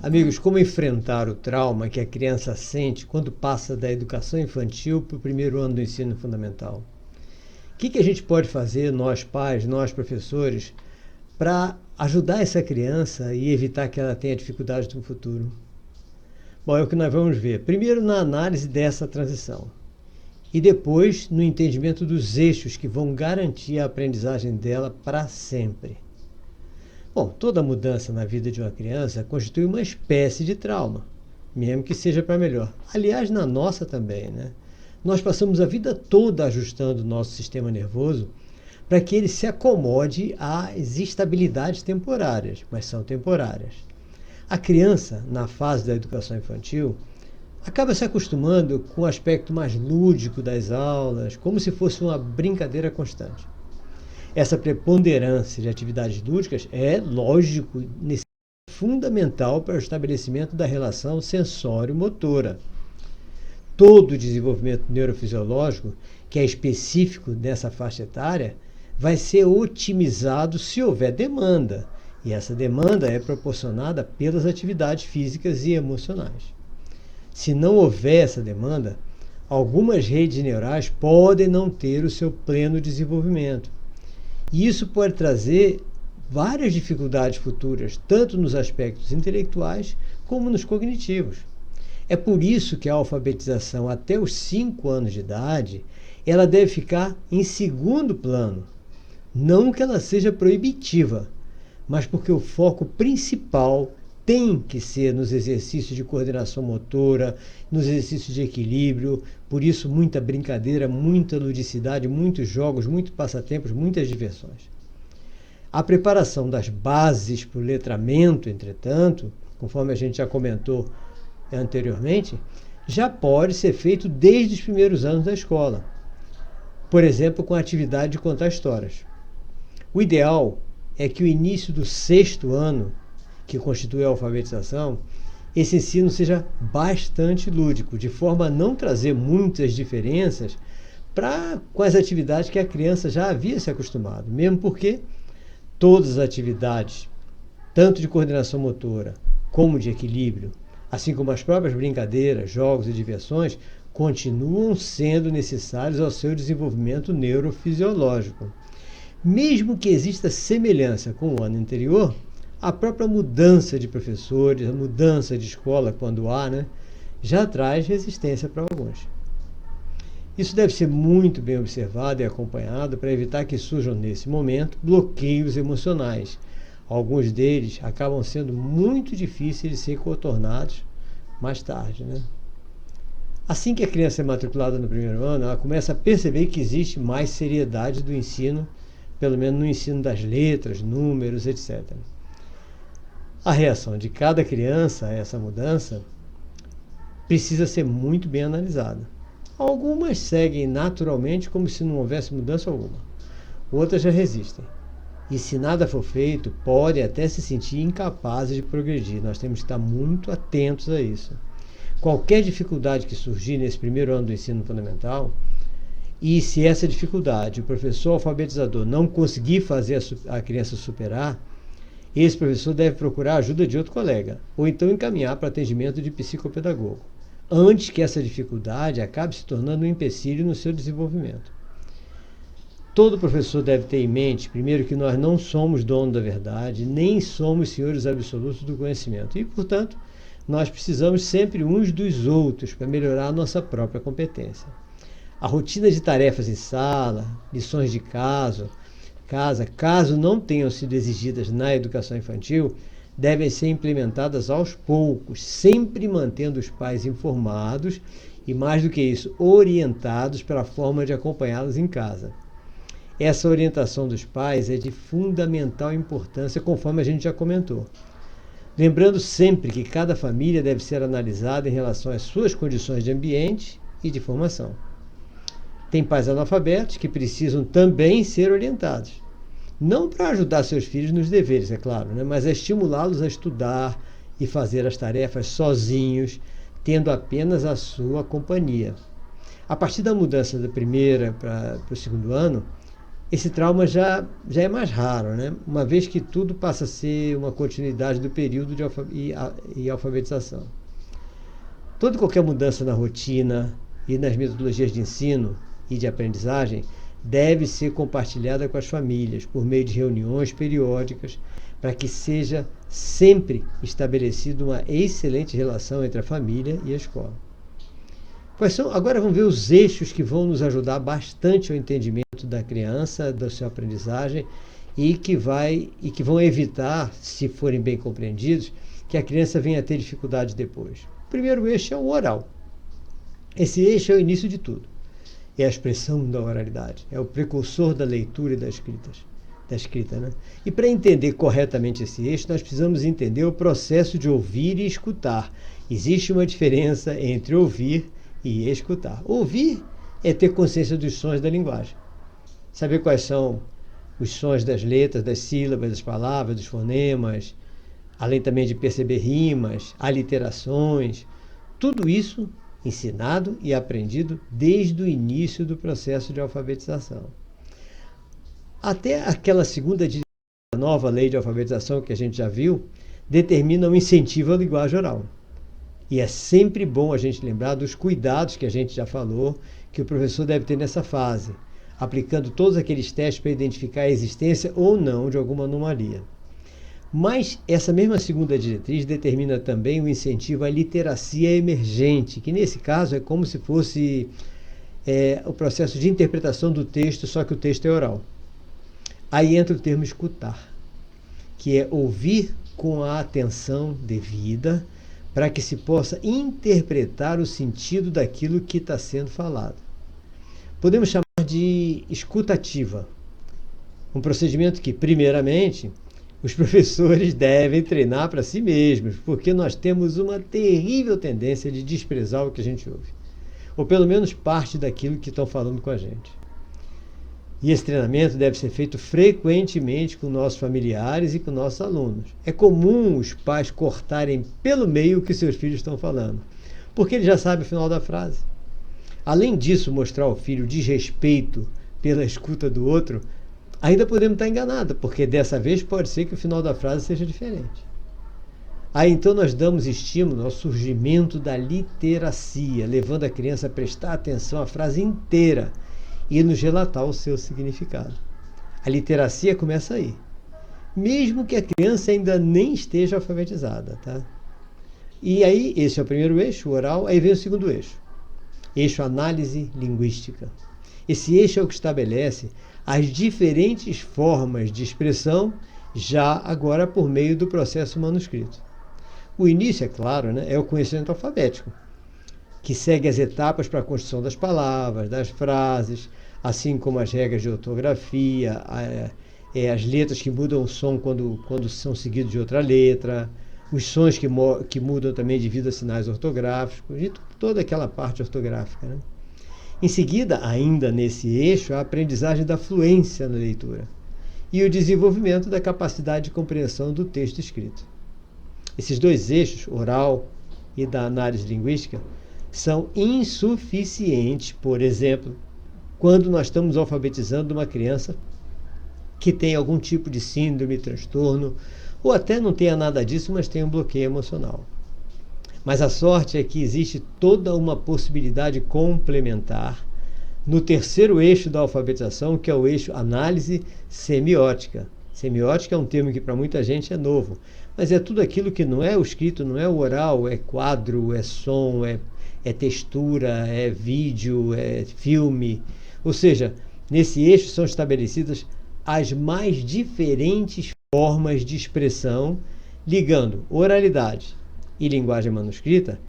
Amigos, como enfrentar o trauma que a criança sente quando passa da educação infantil para o primeiro ano do ensino fundamental? O que a gente pode fazer, nós pais, nós professores, para ajudar essa criança e evitar que ela tenha dificuldades no futuro? Bom, é o que nós vamos ver. Primeiro na análise dessa transição e depois no entendimento dos eixos que vão garantir a aprendizagem dela para sempre. Bom, toda mudança na vida de uma criança constitui uma espécie de trauma, mesmo que seja para melhor. Aliás, na nossa também, né? Nós passamos a vida toda ajustando o nosso sistema nervoso para que ele se acomode às instabilidades temporárias, mas são temporárias. A criança, na fase da educação infantil, acaba se acostumando com o aspecto mais lúdico das aulas, como se fosse uma brincadeira constante. Essa preponderância de atividades lúdicas é, lógico, fundamental para o estabelecimento da relação sensório-motora. Todo o desenvolvimento neurofisiológico, que é específico dessa faixa etária, vai ser otimizado se houver demanda, e essa demanda é proporcionada pelas atividades físicas e emocionais. Se não houver essa demanda, algumas redes neurais podem não ter o seu pleno desenvolvimento. E isso pode trazer várias dificuldades futuras, tanto nos aspectos intelectuais como nos cognitivos. É por isso que a alfabetização até os 5 anos de idade, ela deve ficar em segundo plano. Não que ela seja proibitiva, mas porque o foco principal tem que ser nos exercícios de coordenação motora, nos exercícios de equilíbrio, por isso muita brincadeira, muita ludicidade, muitos jogos, muitos passatempos, muitas diversões. A preparação das bases para o letramento, entretanto, conforme a gente já comentou anteriormente, já pode ser feito desde os primeiros anos da escola. Por exemplo, com a atividade de contar histórias. O ideal é que o início do 6º ano, que constitui a alfabetização, esse ensino seja bastante lúdico, de forma a não trazer muitas diferenças com as atividades que a criança já havia se acostumado, mesmo porque todas as atividades, tanto de coordenação motora como de equilíbrio, assim como as próprias brincadeiras, jogos e diversões, continuam sendo necessários ao seu desenvolvimento neurofisiológico. Mesmo que exista semelhança com o ano anterior, a própria mudança de professores, a mudança de escola, quando há, já traz resistência para alguns. Isso deve ser muito bem observado e acompanhado para evitar que surjam, nesse momento, bloqueios emocionais. Alguns deles acabam sendo muito difíceis de ser contornados mais tarde. Assim que a criança é matriculada no primeiro ano, ela começa a perceber que existe mais seriedade do ensino, pelo menos no ensino das letras, números, etc. A reação de cada criança a essa mudança precisa ser muito bem analisada. Algumas seguem naturalmente como se não houvesse mudança alguma. Outras já resistem. E se nada for feito, podem até se sentir incapazes de progredir. Nós temos que estar muito atentos a isso. Qualquer dificuldade que surgir nesse primeiro ano do ensino fundamental, e se essa dificuldade o professor alfabetizador não conseguir fazer a criança superar, esse professor deve procurar a ajuda de outro colega, ou então encaminhar para atendimento de psicopedagogo, antes que essa dificuldade acabe se tornando um empecilho no seu desenvolvimento. Todo professor deve ter em mente, primeiro, que nós não somos donos da verdade, nem somos senhores absolutos do conhecimento, e, portanto, nós precisamos sempre uns dos outros para melhorar a nossa própria competência. A rotina de tarefas em sala, lições de casa, caso não tenham sido exigidas na educação infantil, devem ser implementadas aos poucos, sempre mantendo os pais informados e, mais do que isso, orientados para a forma de acompanhá-los em casa. Essa orientação dos pais é de fundamental importância, conforme a gente já comentou. Lembrando sempre que cada família deve ser analisada em relação às suas condições de ambiente e de formação. Tem pais analfabetos que precisam também ser orientados. Não para ajudar seus filhos nos deveres, é claro, mas a estimulá-los a estudar e fazer as tarefas sozinhos, tendo apenas a sua companhia. A partir da mudança da primeira para o 2º ano, esse trauma já é mais raro, né? Uma vez que tudo passa a ser uma continuidade do período e alfabetização. Toda e qualquer mudança na rotina e nas metodologias de ensino e de aprendizagem deve ser compartilhada com as famílias por meio de reuniões periódicas para que seja sempre estabelecida uma excelente relação entre a família e a escola. Agora vamos ver os eixos que vão nos ajudar bastante ao entendimento da criança, da sua aprendizagem e que vão evitar, se forem bem compreendidos, que a criança venha a ter dificuldades depois. O primeiro eixo é o oral. Esse eixo é o início de tudo. É a expressão da oralidade, é o precursor da leitura e da escrita, né? E para entender corretamente esse eixo, nós precisamos entender o processo de ouvir e escutar. Existe uma diferença entre ouvir e escutar. Ouvir é ter consciência dos sons da linguagem. Saber quais são os sons das letras, das sílabas, das palavras, dos fonemas, além também de perceber rimas, aliterações. Tudo isso ensinado e aprendido desde o início do processo de alfabetização. Até aquela segunda nova lei de alfabetização que a gente já viu, determina um incentivo à linguagem oral. E é sempre bom a gente lembrar dos cuidados que a gente já falou, que o professor deve ter nessa fase, aplicando todos aqueles testes para identificar a existência ou não de alguma anomalia. Mas essa mesma segunda diretriz determina também o incentivo à literacia emergente, que nesse caso é como se fosse o processo de interpretação do texto, só que o texto é oral. Aí entra o termo escutar, que é ouvir com a atenção devida, para que se possa interpretar o sentido daquilo que está sendo falado. Podemos chamar de escutativa, um procedimento que, primeiramente, os professores devem treinar para si mesmos, porque nós temos uma terrível tendência de desprezar o que a gente ouve, ou pelo menos parte daquilo que estão falando com a gente. E esse treinamento deve ser feito frequentemente com nossos familiares e com nossos alunos. É comum os pais cortarem pelo meio o que seus filhos estão falando, porque ele já sabe o final da frase. Além disso, mostrar ao filho desrespeito pela escuta do outro, ainda podemos estar enganados, porque dessa vez pode ser que o final da frase seja diferente. Aí então nós damos estímulo ao surgimento da literacia, levando a criança a prestar atenção à frase inteira e nos relatar o seu significado. A literacia começa aí, mesmo que a criança ainda nem esteja alfabetizada, tá? E aí, esse é o primeiro eixo, o oral, aí vem o segundo eixo análise linguística. Esse eixo é o que estabelece as diferentes formas de expressão, já agora por meio do processo manuscrito. O início, é claro, né, é o conhecimento alfabético, que segue as etapas para a construção das palavras, das frases, assim como as regras de ortografia, as letras que mudam o som quando são seguidos de outra letra, os sons que mudam também devido a sinais ortográficos, e toda aquela parte ortográfica, né? Em seguida, ainda nesse eixo, a aprendizagem da fluência na leitura e o desenvolvimento da capacidade de compreensão do texto escrito. Esses dois eixos, oral e da análise linguística, são insuficientes, por exemplo, quando nós estamos alfabetizando uma criança que tem algum tipo de síndrome, transtorno, ou até não tenha nada disso, mas tem um bloqueio emocional. Mas a sorte é que existe toda uma possibilidade complementar no terceiro eixo da alfabetização, que é o eixo análise semiótica. Semiótica é um termo que para muita gente é novo, mas é tudo aquilo que não é o escrito, não é o oral, é quadro, é som, é textura, é vídeo, é filme. Ou seja, nesse eixo são estabelecidas as mais diferentes formas de expressão, ligando oralidade e linguagem manuscrita,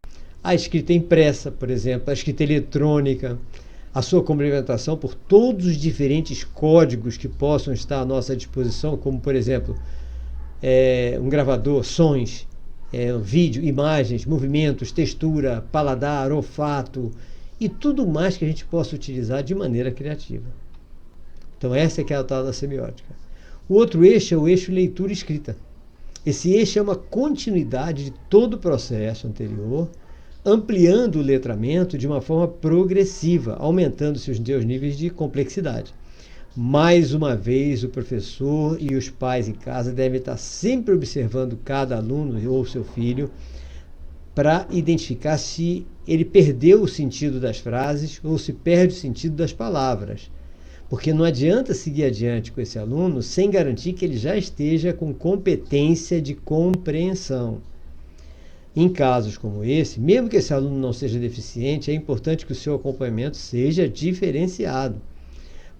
a escrita impressa, por exemplo, a escrita eletrônica, a sua complementação por todos os diferentes códigos que possam estar à nossa disposição, como, por exemplo, um gravador, sons, vídeo, imagens, movimentos, textura, paladar, olfato e tudo mais que a gente possa utilizar de maneira criativa. Então essa é que é a tal da semiótica. O outro eixo é o eixo leitura e escrita. Esse eixo é uma continuidade de todo o processo anterior, ampliando o letramento de uma forma progressiva, aumentando seus níveis de complexidade. Mais uma vez, o professor e os pais em casa devem estar sempre observando cada aluno ou seu filho para identificar se ele perdeu o sentido das frases ou se perde o sentido das palavras. Porque não adianta seguir adiante com esse aluno sem garantir que ele já esteja com competência de compreensão. Em casos como esse, mesmo que esse aluno não seja deficiente, é importante que o seu acompanhamento seja diferenciado,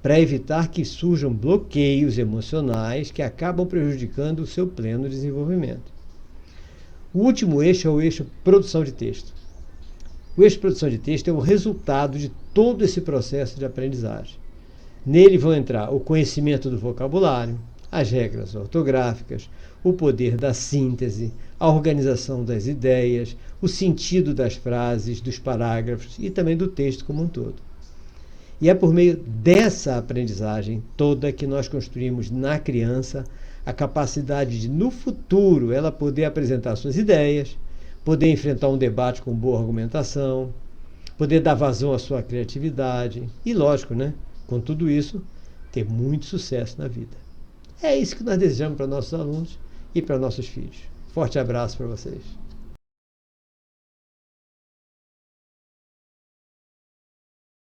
para evitar que surjam bloqueios emocionais que acabam prejudicando o seu pleno desenvolvimento. O último eixo é o eixo produção de texto. O eixo produção de texto é o resultado de todo esse processo de aprendizagem. Nele vão entrar o conhecimento do vocabulário, as regras ortográficas, o poder da síntese, a organização das ideias, o sentido das frases, dos parágrafos e também do texto como um todo. E é por meio dessa aprendizagem toda que nós construímos na criança a capacidade de, no futuro, ela poder apresentar suas ideias, poder enfrentar um debate com boa argumentação, poder dar vazão à sua criatividade e, lógico, com tudo isso, ter muito sucesso na vida. É isso que nós desejamos para nossos alunos e para nossos filhos. Forte abraço para vocês.